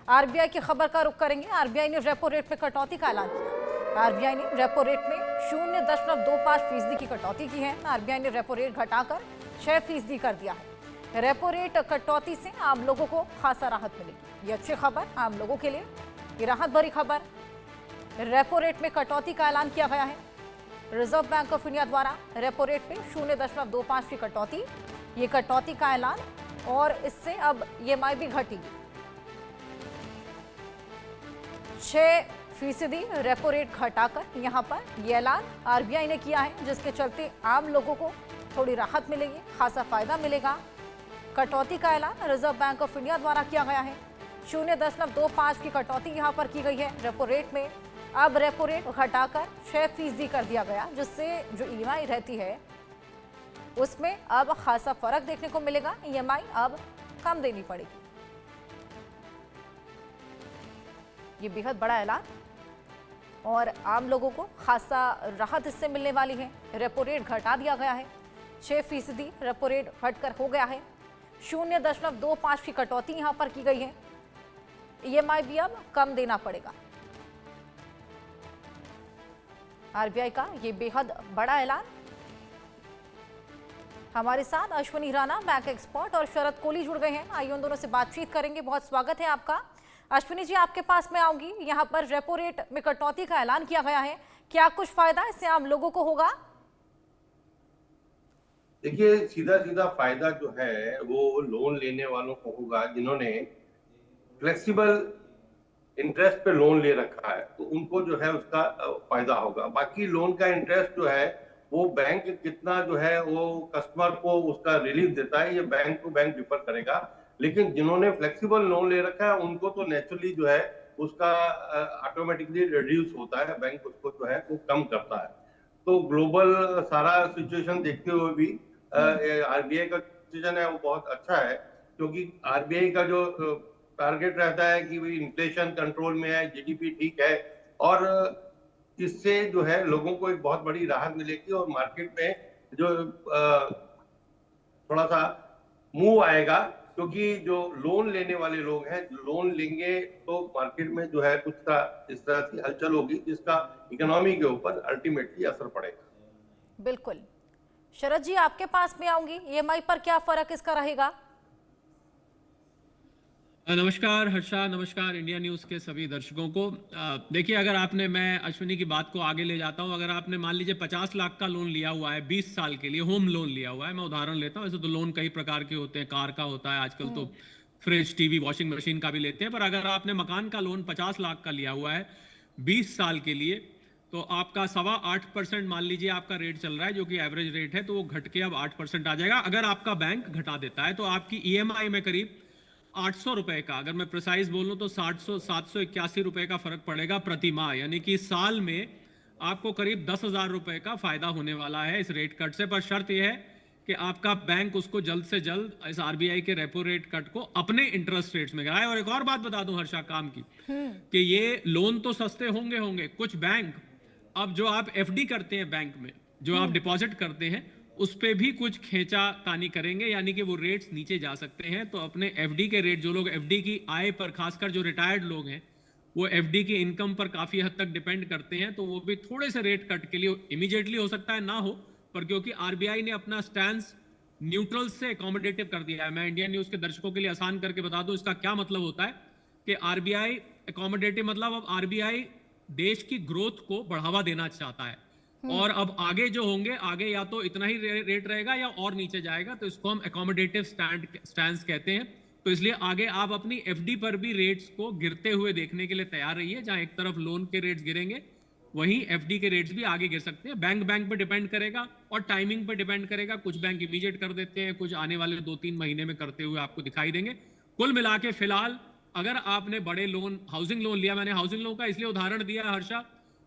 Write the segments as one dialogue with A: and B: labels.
A: RBI की खबर का रुख करेंगे। आरबीआई ने रेपो रेट में कटौती का ऐलान किया। आरबीआई ने रेपो रेट में 0.25% की कटौती की है। आरबीआई ने रेपो रेट घटाकर 6% कर दिया है। रेपो रेट कटौती से आम लोगों को खासा राहत मिलेगी। ये अच्छी खबर आम लोगों के लिए, ये राहत भरी खबर। रेपो रेट में कटौती का ऐलान किया गया है। रिजर्व बैंक ऑफ इंडिया द्वारा रेपो रेट में 0.25 की कटौती, ये कटौती का ऐलान, और इससे अब ईएमआई भी घटेगी। 6% रेपो रेट घटाकर यहां पर यह ऐलान आरबीआई ने किया है, जिसके चलते आम लोगों को थोड़ी राहत मिलेगी, खासा फायदा मिलेगा। कटौती का ऐलान रिजर्व बैंक ऑफ इंडिया द्वारा किया गया है। 0.25 की कटौती यहां पर की गई है रेपो रेट में। अब रेपो रेट घटाकर 6% कर दिया गया, जिससे जो ईएमआई रहती है उसमें अब खासा फर्क देखने को मिलेगा। ईएमआई अब कम देनी पड़ेगी। ये बेहद बड़ा ऐलान और आम लोगों को खासा राहत इससे मिलने वाली है। रेपो रेट घटा दिया गया है, 6% रेपो रेट घटकर हो गया है। 0.25 की कटौती यहां पर की गई है। ईएमआई भी अब कम देना पड़ेगा। आरबीआई का ये बेहद बड़ा ऐलान। हमारे साथ अश्विनी राणा, बैंक एक्सपर्ट, और शरद कोहली जुड़ गए हैं। आइए उन दोनों से बातचीत करेंगे। बहुत स्वागत है आपका। अश्विनी जी, आपके पास मैं आऊंगी। यहाँ पर रेपो रेट में कटौती का ऐलान किया गया है, क्या कुछ फायदा इससे आम लोगों को होगा?
B: देखिए, सीधा सीधा फायदा जो है वो लोन लेने वालों को होगा जिन्होंने फ्लेक्सिबल इंटरेस्ट पे लोन ले रखा है, तो उनको जो है उसका फायदा होगा। बाकी लोन का इंटरेस्ट जो है वो बैंक कितना जो है वो कस्टमर को उसका रिलीफ देता है, ये बैंक टू बैंक डिफर करेगा। लेकिन जिन्होंने फ्लेक्सिबल लोन ले रखा है उनको तो नेचुरली जो है उसका ऑटोमेटिकली रिड्यूस होता है, बैंक उसको जो है वो कम करता है। तो ग्लोबल सारा सिचुएशन देखते हुए भी आरबीआई का डिसीजन है वो बहुत अच्छा है, क्योंकि आरबीआई का जो टारगेट रहता है कि भाई इन्फ्लेशन कंट्रोल में है, जीडीपी ठीक है, और इससे जो है लोगों को एक बहुत बड़ी राहत मिलेगी और मार्केट में जो थोड़ा सा मूव आएगा, क्योंकि जो लोन लेने वाले लोग हैं लोन लेंगे तो मार्केट में जो है कुछ का इस तरह की हलचल होगी जिसका इकोनॉमी के ऊपर अल्टीमेटली असर पड़ेगा।
A: बिल्कुल। शरद जी, आपके पास में आऊंगी। ईएमआई पर क्या फर्क इसका रहेगा?
C: नमस्कार हर्षा, नमस्कार इंडिया न्यूज़ के सभी दर्शकों को। देखिए, अगर आपने, मैं अश्विनी की बात को आगे ले जाता हूं, अगर आपने मान लीजिए 50 लाख का लोन लिया हुआ है 20 साल के लिए, होम लोन लिया हुआ है, मैं उदाहरण लेता हूं, ऐसे तो लोन कई प्रकार के होते हैं, कार का होता है, आजकल तो फ्रिज, टीवी, वॉशिंग मशीन का भी लेते हैं, पर अगर आपने मकान का लोन 50 लाख का लिया हुआ है 20 साल के लिए, तो आपका 8.25% मान लीजिए आपका रेट चल रहा है, जो कि एवरेज रेट है, तो वो घट के अब 8% आ जाएगा अगर आपका बैंक घटा देता है। तो आपकी ईएमआई में करीब 800 रुपए का, अगर मैं प्रिसाइज बोलूं तो 781 रुपए का फर्क पड़ेगा प्रति माह, यानी कि साल में आपको करीब 10,000 रुपए का फायदा होने वाला है इस रेट कट से। पर शर्त यह है कि आपका बैंक उसको जल्द से जल्द इस आरबीआई के रेपो रेट कट को अपने इंटरेस्ट रेट्स में गिराए। और एक और बात बता दूं हर्षा काम की, कि ये लोन तो सस्ते होंगे, कुछ बैंक अब जो आप एफडी करते हैं बैंक में, जो आप डिपॉजिट करते हैं, उस पे भी कुछ खेचा तानी करेंगे, यानी कि वो रेट्स नीचे जा सकते हैं। तो अपने एफडी के रेट, जो लोग एफडी की आय पर, खासकर जो रिटायर्ड लोग हैं वो एफडी की इनकम पर काफी हद तक डिपेंड करते हैं, तो वो भी थोड़े से रेट कट के लिए इमीडिएटली हो सकता है ना हो, पर क्योंकि आरबीआई ने अपना स्टैंस न्यूट्रल से अकोमोडेटिव कर दिया है। मैं इंडियन न्यूज के दर्शकों के लिए आसान करके बता दूं इसका क्या मतलब होता है, कि आरबीआई अकोमोडेटिव मतलब अब आरबीआई देश की ग्रोथ को बढ़ावा देना चाहता है, और अब आगे जो होंगे, आगे या तो इतना ही रेट रहेगा या और नीचे जाएगा, तो इसको हम अकोमोडेटिव स्टैंस कहते हैं। तो इसलिए आगे आप अपनी एफडी पर भी रेट्स को गिरते हुए देखने के लिए तैयार रहिए। जहां एक तरफ लोन के रेट्स गिरेंगे, वहीं एफडी के रेट्स भी आगे गिर सकते हैं। बैंक पे डिपेंड करेगा और टाइमिंग पे डिपेंड करेगा। कुछ बैंक इमीडिएट कर देते हैं, कुछ आने वाले 2-3 महीने में करते हुए आपको दिखाई देंगे। कुल मिला के फिलहाल अगर आपने बड़े लोन, हाउसिंग लोन लिया, मैंने हाउसिंग लोन का इसलिए उदाहरण दिया है हर्षा,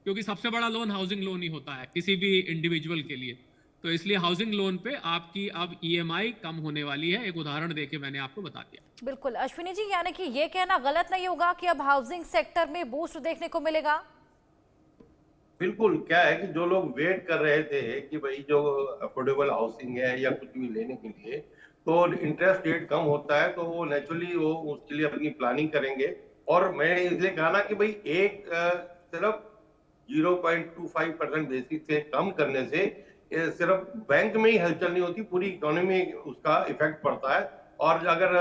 C: क्योंकि सबसे बड़ा लोन हाउसिंग लोन ही होता है किसी भी इंडिविजुअल के लिए, तो इसलिए हाउसिंग लोन पे आपकी अब ईएमआई कम होने वाली है। एक उदाहरण देके मैंने आपको बता दिया।
A: बिल्कुल अश्विनी जी, यानी कि ये कहना गलत नहीं होगा कि अब हाउसिंग सेक्टर में बूस्ट देखने को मिलेगा?
B: बिल्कुल। क्या है कि जो लोग वेट कर रहे थे कि भाई जो अफोर्डेबल हाउसिंग है या कुछ भी लेने के लिए, तो इंटरेस्ट रेट कम होता है तो वो नेचुरली वो उसके लिए अपनी प्लानिंग करेंगे और मैंने इसलिए कहा ना कि भाई एक सिर्फ 0.25% बेसिस से कम करने से सिर्फ बैंक में ही हलचल नहीं होती, पूरी इकोनॉमी में उसका इफेक्ट पड़ता है। और अगर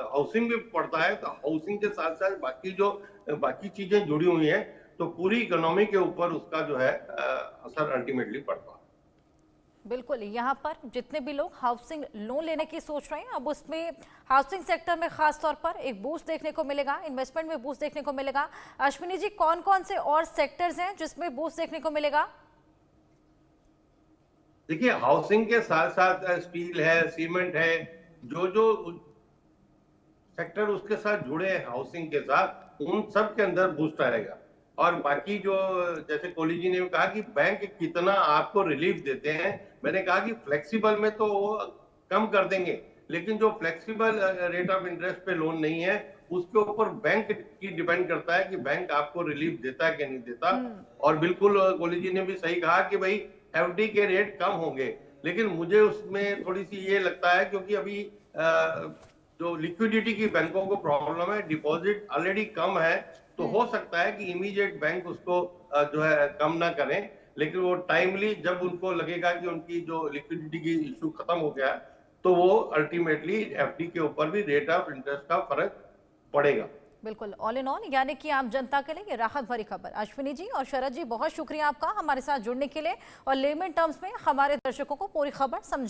B: हाउसिंग में पड़ता है तो हाउसिंग के साथ साथ बाकी चीजें जुड़ी हुई हैं, तो पूरी इकोनॉमी के ऊपर उसका जो है असर अल्टीमेटली पड़ता है।
A: बिल्कुल, यहाँ पर जितने भी लोग हाउसिंग लोन लेने की सोच रहे हैं, अब उसमें हाउसिंग सेक्टर में खास तौर पर एक बूस्ट देखने को मिलेगा, इन्वेस्टमेंट में बूस्ट देखने को मिलेगा। अश्विनी जी, कौन कौन से और सेक्टर्स हैं जिसमें बूस्ट देखने को मिलेगा?
B: देखिए, हाउसिंग के साथ साथ स्टील है, सीमेंट है, जो सेक्टर उसके साथ जुड़े हैं हाउसिंग के साथ, उन सब के अंदर बूस्ट आएगा। और बाकी जो, जैसे कोहली जी ने कहा कि बैंक कितना आपको रिलीफ देते हैं, मैंने कहा कि फ्लेक्सिबल में तो वो कम कर देंगे, लेकिन जो फ्लेक्सिबल रेट ऑफ इंटरेस्ट पे लोन नहीं है, उसके ऊपर बैंक की डिपेंड करता है कि बैंक आपको रिलीफ देता है कि नहीं देता। और बिल्कुल कोहली जी ने भी सही कहा कि भाई एफडी के रेट कम होंगे, लेकिन मुझे उसमें थोड़ी सी ये लगता है, क्योंकि अभी जो लिक्विडिटी की बैंकों को प्रॉब्लम है, डिपॉजिट ऑलरेडी कम है, तो हो सकता है कि इमीडिएट बैंक उसको जो है कम ना करें, लेकिन वो टाइमली जब उनको लगेगा कि उनकी जो लिक्विडिटी की इशू खत्म हो गया, तो वो अल्टीमेटली एफडी के ऊपर भी रेट ऑफ इंटरेस्ट का फर्क पड़ेगा।
A: बिल्कुल, ऑल इन ऑल यानी कि आम जनता के लिए ये राहत भरी खबर। अश्विनी जी और शरद जी, बहुत शुक्रिया आपका हमारे साथ जुड़ने के लिए और लेमन टर्म्स में हमारे दर्शकों को पूरी खबर समझ